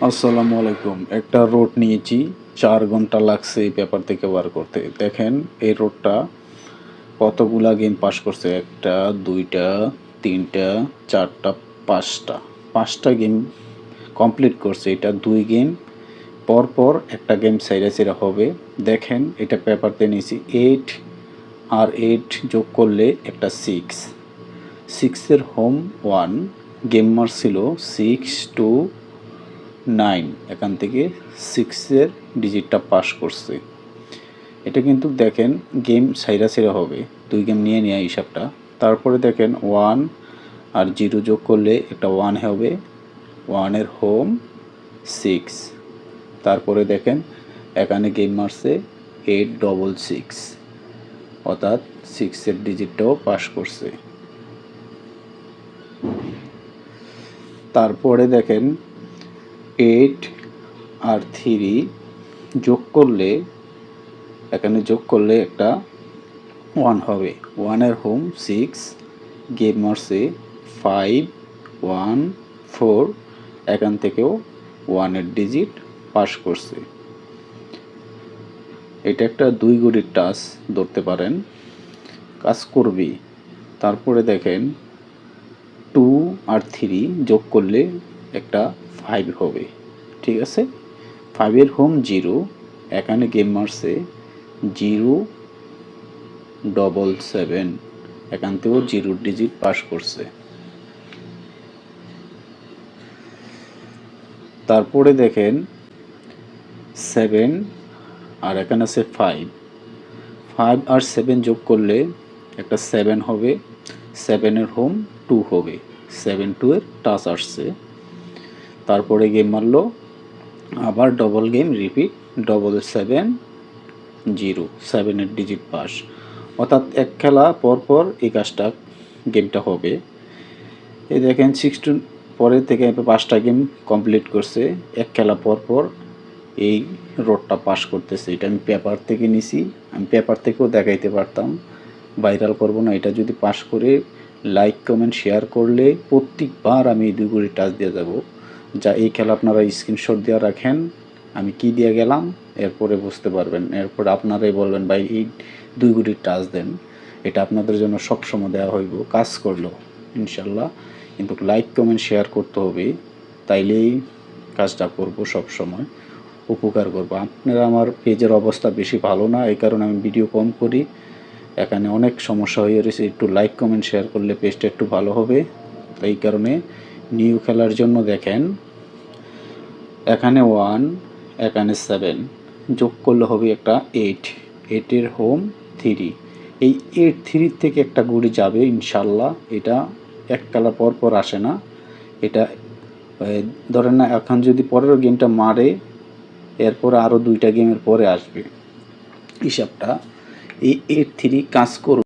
আসসালামু আলাইকুম। একটা রোড নিয়েছি, ৪ ঘন্টা লাগছে এই পেপার থেকে বার করতে। দেখেন এই রোডটা কতগুলা গেম পাস করছে। ১টা, ২টা, ৩টা, ৪টা, ৫টা। ৫টা গেম কমপ্লিট করছে। এটা ২ গেম পরপর একটা গেম সাইরা হবে। দেখেন এটা পেপারতে নিয়েছি ৮ আর ৮ যোগ করলে একটা 6। 6 এর হোম 1, গেম মারছিল 6 টু 9, এখান থেকে 6-এর ডিজিটটা পাস করছে। এটা কিন্তু দেখেন গেম সাইরা হবে, 2 গেম নিয়ে হিসাবটা। তারপরে দেখেন 1 আর 0 যোগ করলে একটা 1 হবে, 1 এর হোম 6। তারপরে দেখেন এখানে গেম মারছে 866, অর্থাৎ 6-এর ডিজিটটাও পাস করছে। তারপরে দেখেন 8 আর 3 যোগ করলে একটা 1 হবে, 1 এর হোম 6, গেম মারছে 5 1 4, এখান থেকেও 1 এর ডিজিট পাস করছে। এটা একটা 2 গড়ির টাচ ধরতে পারেন, কাজ করবে। তারপরে দেখেন 2 আর 3 যোগ করলে একটা 5 হবে, ঠিক আছে। 5 এর হোম 0, এখানে গেম মারছে 077, এখান থেকেও 0 ডিজিট পাস করছে। তারপরে দেখেন 7 আর এখানে আছে 5, 5 আর 7 যোগ করলে একটা 7 হবে, 7 এর হোম 2 হবে, 7 2 এর টাচ আসছে। তারপরে গেম মারলো আবার ডবল গেম রিপিট, 770, 7 এর ডিজিট পাস, অর্থাৎ এক খেলা পরপর এই কাজটা গেমটা হবে। এই দেখেন 6 পরে থেকে 5টা গেম কমপ্লিট করছে, এক খেলা পরপর এই রোডটা পাস করতেছে। এটা আমি পেপার থেকে নিছি, আমি পেপার থেকেও দেখাইতে পারতাম, ভাইরাল করব না। এটা যদি পাস করে লাইক কমেন্ট শেয়ার করলে প্রত্যেকবার আমি এই 2 ঘড়ি টাচ দিয়ে যাব। যা এই খেলা আপনারা স্ক্রিনশট দিয়ে রাখেন, আমি কি দিয়ে গেলাম, এরপরে বুঝতে পারবেন। এরপর আপনারাই বলবেন ভাই এই 2 ঘড়ি টাচ দেন। এটা আপনাদের জন্য সবসময় দেওয়া হইব, কাজ করলো ইনশাল্লাহ। কিন্তু লাইক কমেন্ট শেয়ার করতে হবে, তাইলেই কাজটা করব, সব সময় উপকার করব। আপনারা আমার পেজের অবস্থা বেশি ভালো না, এই কারণে আমি ভিডিও কম করি, এখানে অনেক সমস্যা হয়ে রয়েছে। একটু লাইক কমেন্ট শেয়ার করলে পেজটা একটু ভালো হবে। এই কারণে নিউ খেলার জন্য দেখেন এখানে 1, এখানে 7 যোগ করলে হবে একটা 8, 8 এর হোম 3, এই 8 3 থেকে একটা গুড়ি যাবে ইনশাল্লাহ। এটা এক খেলা পর আসে না। এটা ধরেন না, এখন যদি পরের গেমটা মারে এরপরে আরও 2টা গেমের পরে আসবে হিসাবটা। এই 8 3 কাজ করবে।